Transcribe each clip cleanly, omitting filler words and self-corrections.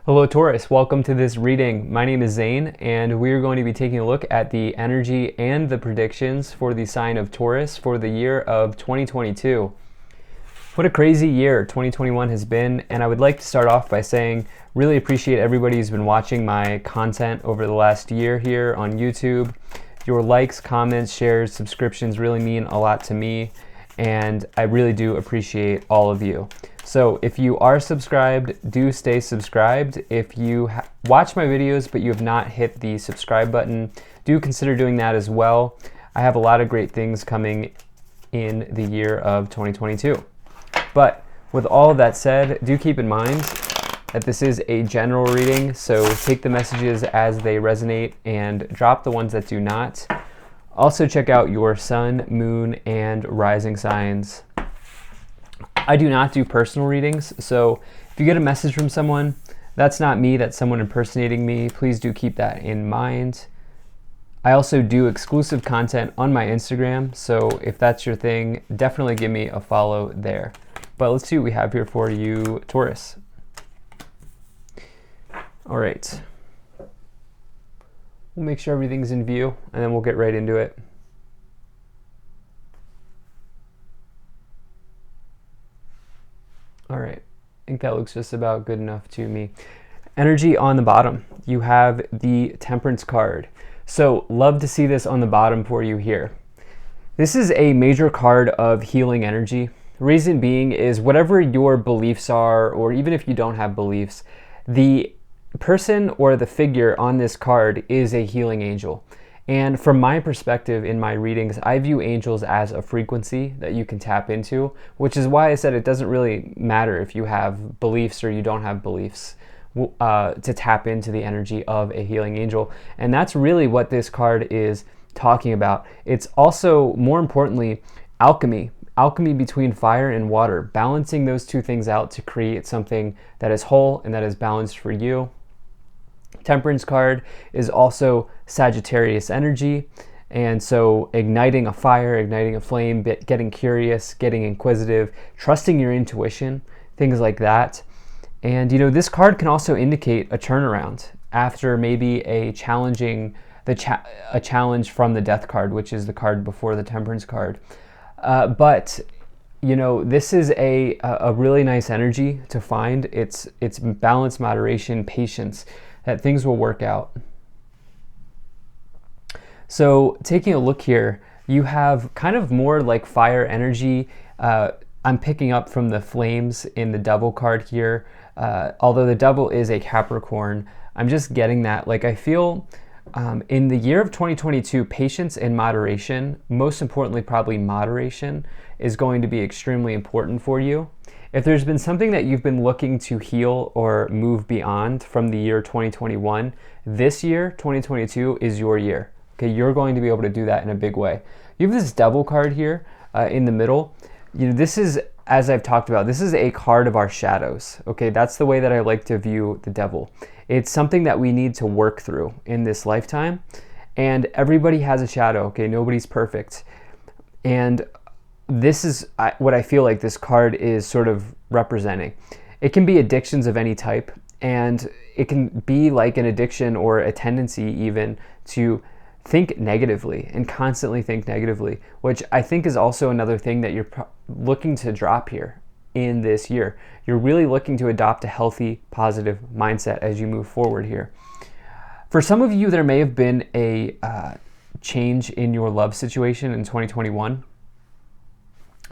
Hello Taurus, welcome to this reading. My name is Zane and we're going to be taking a look at the energy and the predictions for the sign of Taurus for the year of 2022. What a crazy year 2021 has been, and I would like to start off by saying really appreciate everybody who's been watching my content over the last year here on YouTube. Your likes, comments, shares, subscriptions really mean a lot to me, and I really do appreciate all of you. So if you are subscribed, do stay subscribed. If you watch my videos but you have not hit the subscribe button, do consider doing that as well. I have a lot of great things coming in the year of 2022. But with all of that said, do keep in mind that this is a general reading, so take the messages as they resonate and drop the ones that do not. Also check out your sun, moon, and rising signs. I do not do personal readings, so if you get a message from someone, that's not me, that's someone impersonating me. Please do keep that in mind. I also do exclusive content on my Instagram, so if that's your thing, definitely give me a follow there. But let's see what we have here for you, Taurus. All right. We'll make sure everything's in view, and then we'll get right into it. All right, I think that looks just about good enough to me. Energy on the bottom, you have the Temperance card. So love to see this on the bottom for you here. This is a major card of healing energy. Reason being is whatever your beliefs are, or even if you don't have beliefs, the person or the figure on this card is a healing angel. And from my perspective in my readings, I view angels as a frequency that you can tap into, which is why I said it doesn't really matter if you have beliefs or you don't have beliefs to tap into the energy of a healing angel. And that's really what this card is talking about. It's also, more importantly, alchemy. Alchemy between fire and water, balancing those two things out to create something that is whole and that is balanced for you. Temperance card is also Sagittarius energy, and so igniting a fire, igniting a flame, getting curious, getting inquisitive, trusting your intuition, things like that. And you know, this card can also indicate a turnaround after maybe a challenge from the Death card, which is the card before the Temperance card. But you know, this is a really nice energy to find. It's balance, moderation, patience, that things will work out. So taking a look here, you have kind of more like fire energy. I'm picking up from the flames in the Devil card here. Although the Devil is a Capricorn, I'm just getting that. Like I feel in the year of 2022, patience and moderation, most importantly probably moderation, is going to be extremely important for you. If there's been something that you've been looking to heal or move beyond from the year 2021, this year, 2022, is your year. Okay, you're going to be able to do that in a big way. You have this Devil card here in the middle. You know, this is, as I've talked about, this is a card of our shadows. Okay, that's the way that I like to view the Devil. It's something that we need to work through in this lifetime, and everybody has a shadow. Okay, nobody's perfect, and this is what I feel like this card is sort of representing. It can be addictions of any type, and it can be like an addiction or a tendency even to think negatively and constantly think negatively, which I think is also another thing that you're looking to drop here in this year. You're really looking to adopt a healthy, positive mindset as you move forward here. For some of you, there may have been a change in your love situation in 2021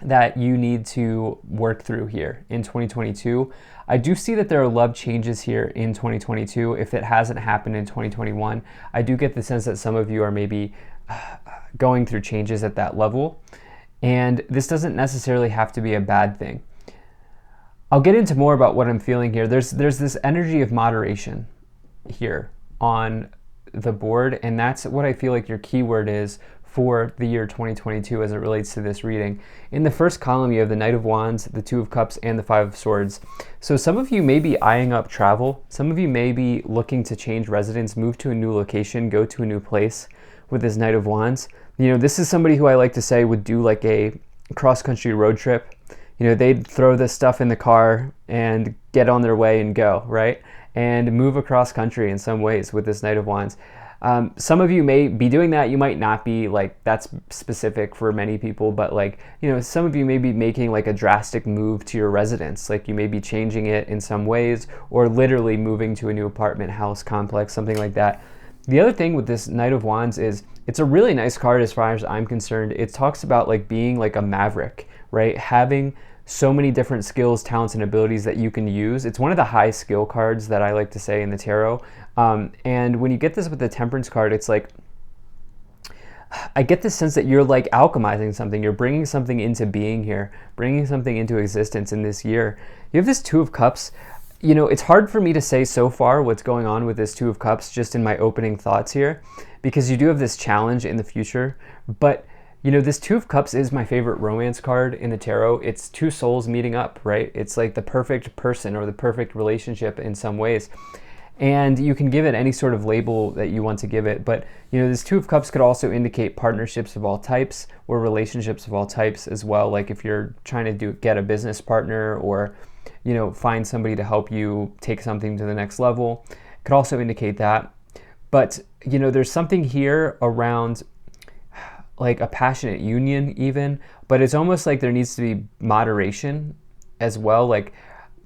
that you need to work through here in 2022. I do see that there are love changes here in 2022. If it hasn't happened in 2021, I do get the sense that some of you are maybe going through changes at that level. And this doesn't necessarily have to be a bad thing. I'll get into more about what I'm feeling here. There's this energy of moderation here on the board, and that's what I feel like your keyword is for the year 2022 as it relates to this reading. In the first column, you have the Knight of Wands, the Two of Cups, and the Five of Swords. So some of you may be eyeing up travel. Some of you may be looking to change residence, move to a new location, go to a new place with this Knight of Wands. You know, this is somebody who I like to say would do like a cross-country road trip. they'd throw this stuff in the car and get on their way and go, right? And move across country in some ways with this Knight of Wands. Some of you may be doing that. You might not be. Like, that's specific for many people, but like, some of you may be making like a drastic move to your residence. Like, you may be changing it in some ways, or literally moving to a new apartment, house, complex, something like that. The other thing with this Knight of Wands is it's a really nice card as far as I'm concerned. It talks about like being like a maverick, right? Having so many different skills, talents, and abilities that you can use. It's one of the high skill cards that I like to say in the tarot. And when you get this with the Temperance card, it's like, I get the sense that you're like alchemizing something. You're bringing something into being here, bringing something into existence in this year. You have this Two of Cups. It's hard for me to say so far what's going on with this Two of Cups just in my opening thoughts here, because you do have this challenge in the future. But this Two of Cups is my favorite romance card in the tarot. It's two souls meeting up, right? It's like the perfect person or the perfect relationship in some ways. And you can give it any sort of label that you want to give it. But, this Two of Cups could also indicate partnerships of all types or relationships of all types as well. Like if you're trying to get a business partner, or, find somebody to help you take something to the next level. It could also indicate that. But, there's something here around like a passionate union even, but it's almost like there needs to be moderation as well. Like,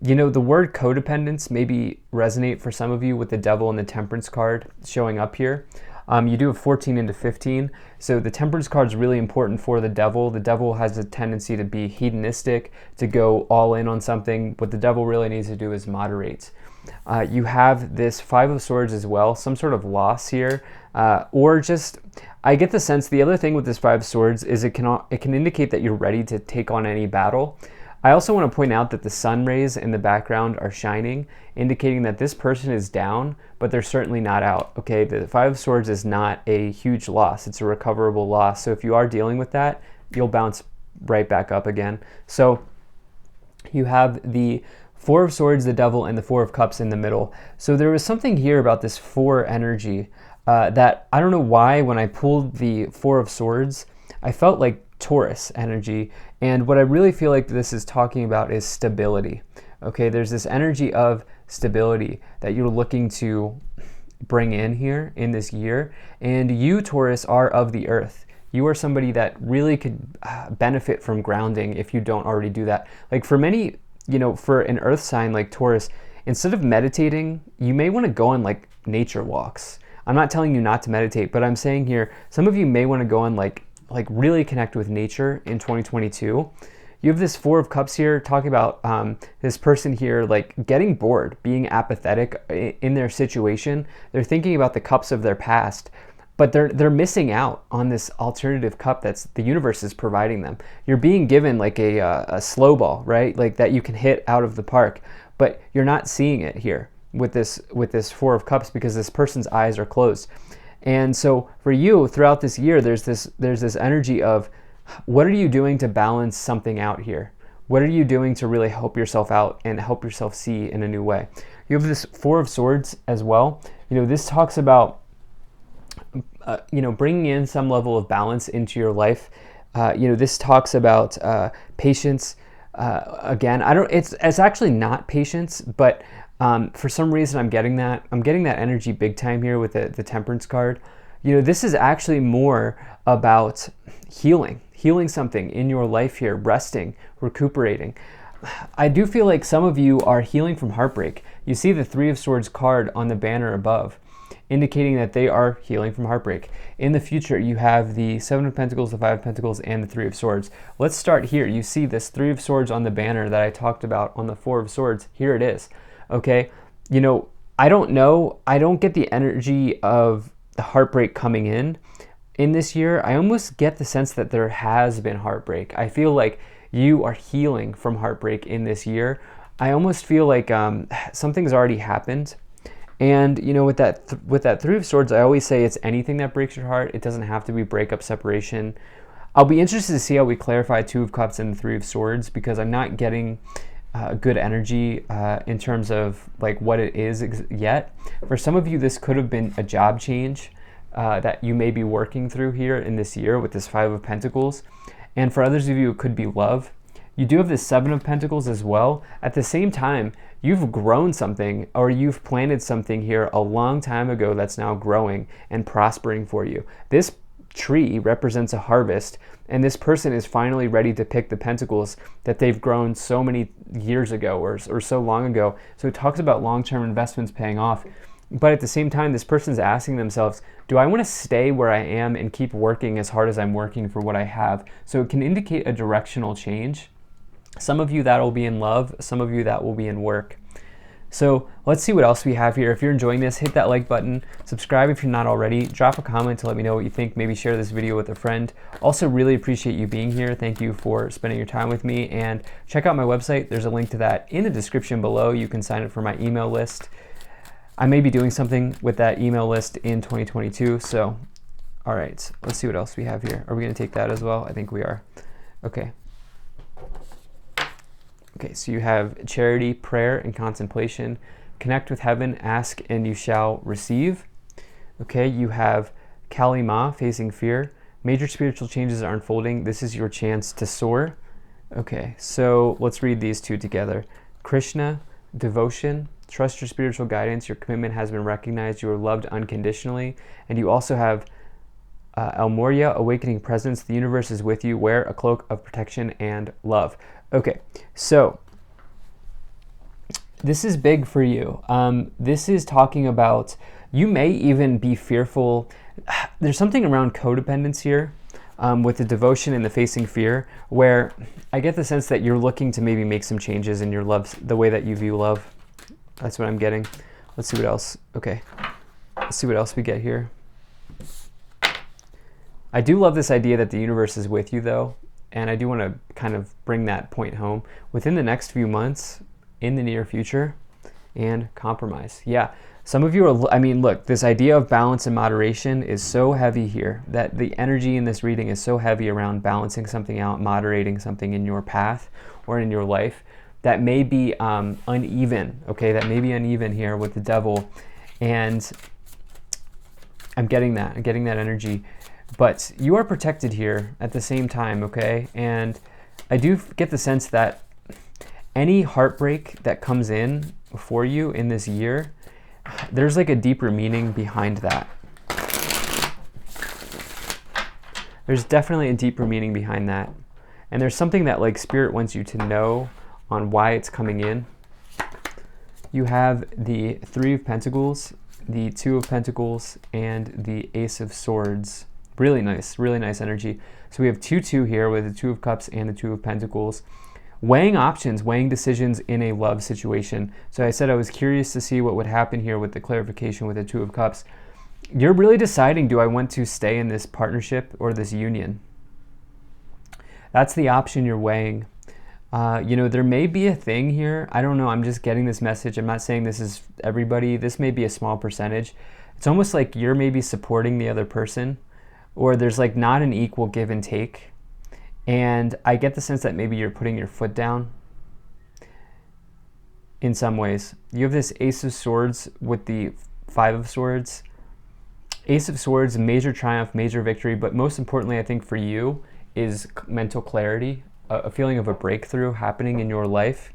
the word codependence maybe resonate for some of you with the Devil and the Temperance card showing up here. You do have 14 into 15. So the Temperance card is really important for the Devil. The Devil has a tendency to be hedonistic, to go all in on something. What the Devil really needs to do is moderate. You have this Five of Swords as well, some sort of loss here, or just, I get the sense the other thing with this Five of Swords is it can indicate that you're ready to take on any battle. I also want to point out that the sun rays in the background are shining, indicating that this person is down, but they're certainly not out. Okay, the Five of Swords is not a huge loss. It's a recoverable loss. So if you are dealing with that, you'll bounce right back up again. So you have the Four of Swords, the Devil, and the Four of Cups in the middle. So there was something here about this four energy that I don't know why when I pulled the Four of Swords, I felt like Taurus energy. And what I really feel like this is talking about is stability. Okay, there's this energy of stability that you're looking to bring in here in this year. And you, Taurus, are of the earth. You are somebody that really could benefit from grounding if you don't already do that. Like for many, for an earth sign like Taurus, instead of meditating, you may want to go on like nature walks. I'm not telling you not to meditate, but I'm saying here, some of you may want to go on like really connect with nature in 2022. You have this Four of Cups here talking about this person here like getting bored, being apathetic in their situation. They're thinking about the cups of their past, but they're missing out on this alternative cup that's the universe is providing them. You're being given like a slow ball, right? Like that you can hit out of the park, but you're not seeing it here with this Four of Cups because this person's eyes are closed. And so for you throughout this year, there's this energy of what are you doing to balance something out here? What are you doing to really help yourself out and help yourself see in a new way? You have this Four of Swords as well. This talks about, bringing in some level of balance into your life. This talks about patience. Again, it's actually not patience, but for some reason I'm getting that energy big time here with the Temperance card. This is actually more about healing something in your life here, resting, recuperating. I do feel like some of you are healing from heartbreak. You see the Three of Swords card on the banner above, indicating that they are healing from heartbreak. In the future, you have the Seven of Pentacles, the Five of Pentacles, and the Three of Swords. Let's start here. You see this Three of Swords on the banner that I talked about on the Four of Swords. Here it is. Okay, I don't know. I don't get the energy of the heartbreak coming in this year. I almost get the sense that there has been heartbreak. I feel like you are healing from heartbreak in this year. I almost feel like something's already happened. And with that Three of Swords, I always say it's anything that breaks your heart. It doesn't have to be breakup, separation. I'll be interested to see how we clarify Two of Cups and the Three of Swords, because I'm not getting good energy in terms of like what it is yet. For some of you, this could have been a job change that you may be working through here in this year with this Five of Pentacles. And for others of you, it could be love. You do have the Seven of Pentacles as well. At the same time, you've grown something, or you've planted something here a long time ago that's now growing and prospering for you. This tree represents a harvest, and this person is finally ready to pick the pentacles that they've grown so many years ago or so long ago. So it talks about long-term investments paying off. But at the same time, this person's asking themselves, do I want to stay where I am and keep working as hard as I'm working for what I have? So it can indicate a directional change. Some of you that will be in love, some of you that will be in work. So let's see what else we have here. If you're enjoying this, hit that like button, subscribe if you're not already, drop a comment to let me know what you think, maybe share this video with a friend. Also really appreciate you being here. Thank you for spending your time with me, and check out my website. There's a link to that in the description below. You can sign up for my email list. I may be doing something with that email list in 2022. So, all right, let's see what else we have here. Are we gonna take that as well? I think we are. Okay. Okay, so you have charity, prayer, and contemplation. Connect with heaven, ask, and you shall receive. Okay, you have Kali Ma, facing fear. Major spiritual changes are unfolding. This is your chance to soar. Okay, so let's read these two together. Krishna, devotion. Trust your spiritual guidance. Your commitment has been recognized. You are loved unconditionally. And you also have El Moria, awakening presence. The universe is with you. Wear a cloak of protection and love. Okay, so this is big for you. This is talking about, you may even be fearful. There's something around codependence here with the devotion and the facing fear, where I get the sense that you're looking to maybe make some changes in your love, the way that you view love. That's what I'm getting. Let's see what else. Okay, let's see what else we get here. I do love this idea that the universe is with you, though. And I do want to kind of bring that point home within the next few months, in the near future, and compromise. Yeah, some of you are, I mean, look, this idea of balance and moderation is so heavy here, that the energy in this reading is so heavy around balancing something out, moderating something in your path or in your life that may be uneven, okay? That may be uneven here with the devil. And I'm getting that energy. But you are protected here at the same time, okay? And I do get the sense that any heartbreak that comes in for you in this year, there's like a deeper meaning behind that. There's definitely a deeper meaning behind that. And there's something that like Spirit wants you to know on why it's coming in. You have the Three of Pentacles, the Two of Pentacles, and the Ace of Swords. Really nice energy. So we have 2-2 here with the Two of Cups and the Two of Pentacles. Weighing options, weighing decisions in a love situation. So I said I was curious to see what would happen here with the clarification with the Two of Cups. You're really deciding, do I want to stay in this partnership or this union? That's the option you're weighing. You know, there may be a thing here. I don't know. I'm just getting this message. I'm not saying this is everybody. This may be a small percentage. It's almost like you're maybe supporting the other person, or there's like not an equal give and take. And I get the sense that maybe you're putting your foot down in some ways. You have this Ace of Swords with the Five of Swords. Ace of Swords, major triumph, major victory, but most importantly, I think for you, is mental clarity, a feeling of a breakthrough happening in your life.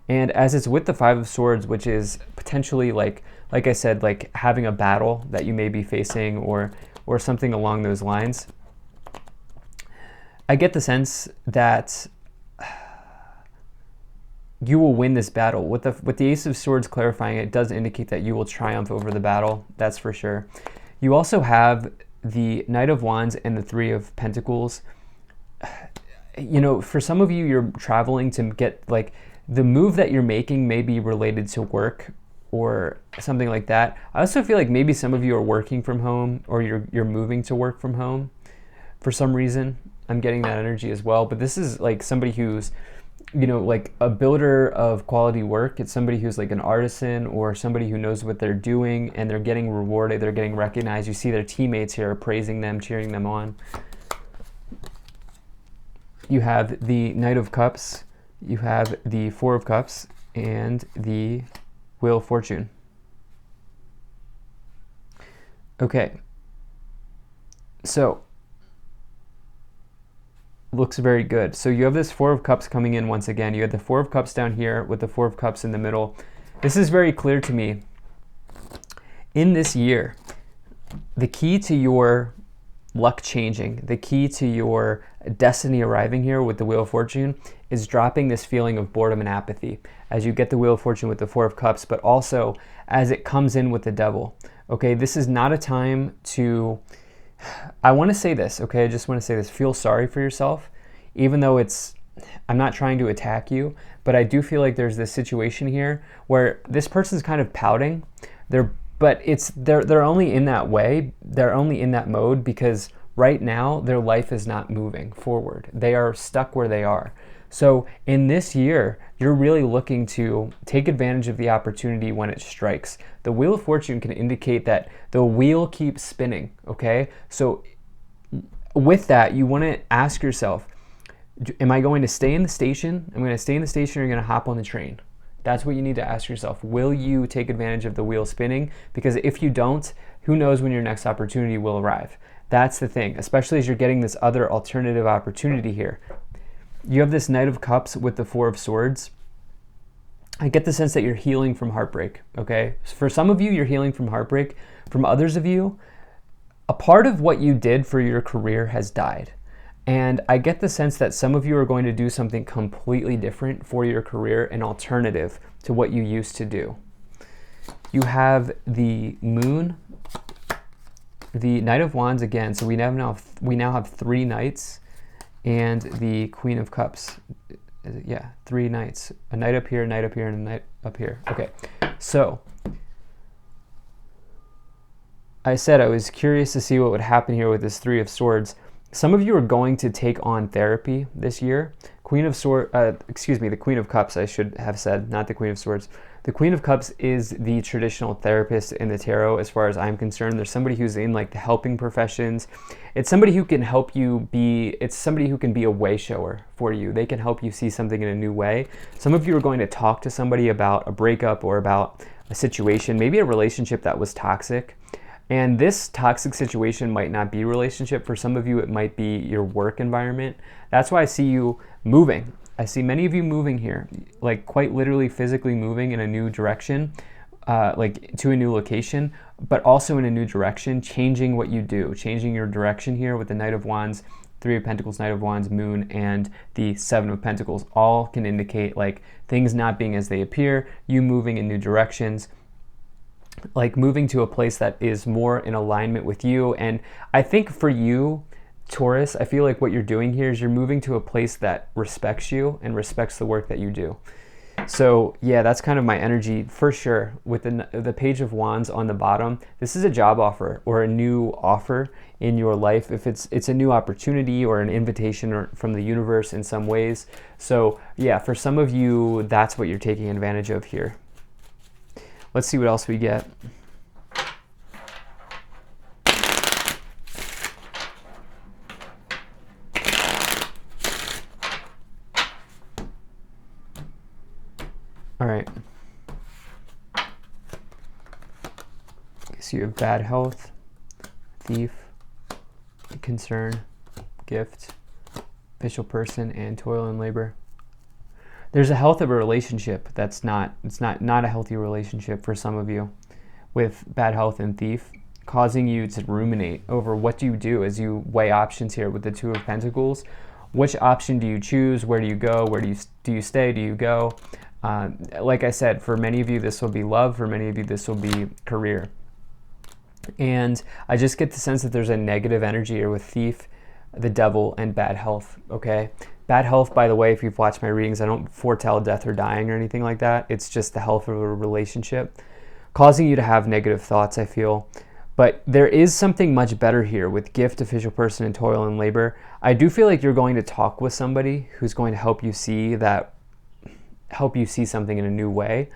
And as it's with the Five of Swords, which is potentially like I said, like having a battle that you may be facing or something along those lines, I get the sense that you will win this battle. With the Ace of Swords clarifying, it does indicate that you will triumph over the battle, that's for sure. You also have the Knight of Wands and the Three of Pentacles. You know, for some of you, you're traveling to get, like, the move that you're making may be related to work or something like that. I also feel like maybe some of you are working from home, or you're moving to work from home for some reason. I'm getting that energy as well. But this is like somebody who's, you know, like a builder of quality work. It's somebody who's like an artisan or somebody who knows what they're doing, and they're getting rewarded, they're getting recognized. You see their teammates here praising them, cheering them on. You have the Knight of Cups, you have the Four of Cups, and the Wheel of Fortune. Okay, so looks very good. So you have this Four of Cups coming in once again. You had the Four of Cups down here with the Four of Cups in the middle. This is very clear to me. In this year, the key to your luck changing, the key to your destiny arriving here with the Wheel of Fortune is dropping this feeling of boredom and apathy as you get the Wheel of Fortune with the Four of Cups, but also as it comes in with the Devil. Okay, this is not a time to, I want to say this, okay, I just want to say this, feel sorry for yourself, even though I'm not trying to attack you, but I do feel like there's this situation here where this person's kind of pouting. They're only in that way, they're only in that mode because right now their life is not moving forward. They are stuck where they are. So in this year, you're really looking to take advantage of the opportunity when it strikes. The Wheel of Fortune can indicate that the wheel keeps spinning, okay? So with that, you want to ask yourself, am I going to stay in the station? I'm going to stay in the station, or are you going to hop on the train? That's what you need to ask yourself. Will you take advantage of the wheel spinning? Because if you don't, who knows when your next opportunity will arrive? That's the thing, especially as you're getting this other alternative opportunity here. You have this Knight of Cups with the Four of Swords. I get the sense that you're healing from heartbreak, okay? For some of you, you're healing from heartbreak. From others of you, a part of what you did for your career has died. And I get the sense that some of you are going to do something completely different for your career, an alternative to what you used to do. You have the Moon, the Knight of Wands again. So we now have 3 Knights and the Queen of Cups. Yeah, 3 Knights. A Knight up here, a Knight up here, and a Knight up here. Okay, so I said I was curious to see what would happen here with this Three of Swords. Some of you are going to take on therapy this year. The Queen of Cups, I should have said, not the Queen of Swords. The Queen of Cups is the traditional therapist in the tarot as far as I'm concerned. There's somebody who's in like the helping professions. It's somebody who can help you it's somebody who can be a way shower for you. They can help you see something in a new way. Some of you are going to talk to somebody about a breakup or about a situation, maybe a relationship that was toxic. And this toxic situation might not be a relationship. For some of you, it might be your work environment. That's why I see you moving. I see many of you moving here, like quite literally physically moving in a new direction, like to a new location, but also in a new direction, changing what you do, changing your direction here with the Knight of Wands, Three of Pentacles, Knight of Wands, Moon, and the Seven of Pentacles. All can indicate like things not being as they appear, you moving in new directions, like moving to a place that is more in alignment with you. And I think for you, Taurus, I feel like what you're doing here is you're moving to a place that respects you and respects the work that you do. So yeah, that's kind of my energy for sure. With the Page of Wands on the bottom, this is a job offer or a new offer in your life. If it's a new opportunity or an invitation from the universe in some ways. So yeah, for some of you, that's what you're taking advantage of here. Let's see what else we get. All right. So you have bad health, thief, concern, gift, official person, and toil and labor. There's a health of a relationship that's not a healthy relationship for some of you with bad health and thief, causing you to ruminate over what do you do as you weigh options here with the Two of Pentacles. Which option do you choose? Where do you go? Where do you stay? Do you go? Like I said, for many of you, this will be love. For many of you, this will be career. And I just get the sense that there's a negative energy here with thief, the devil, and bad health, okay? Bad health, by the way, if you've watched my readings, I don't foretell death or dying or anything like that. It's just the health of a relationship, causing you to have negative thoughts, I feel. But there is something much better here with gift, official person, and toil and labor. I do feel like you're going to talk with somebody who's going to help you see something in a new way.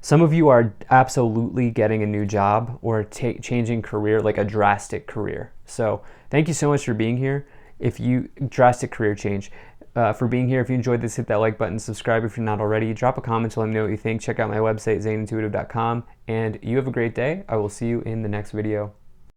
Some of you are absolutely getting a new job or changing career, like a drastic career. So thank you so much for being here. Drastic career change. For being here. If you enjoyed this, hit that like button, subscribe if you're not already, drop a comment to let me know what you think. Check out my website, zaneintuitive.com, and you have a great day. I will see you in the next video.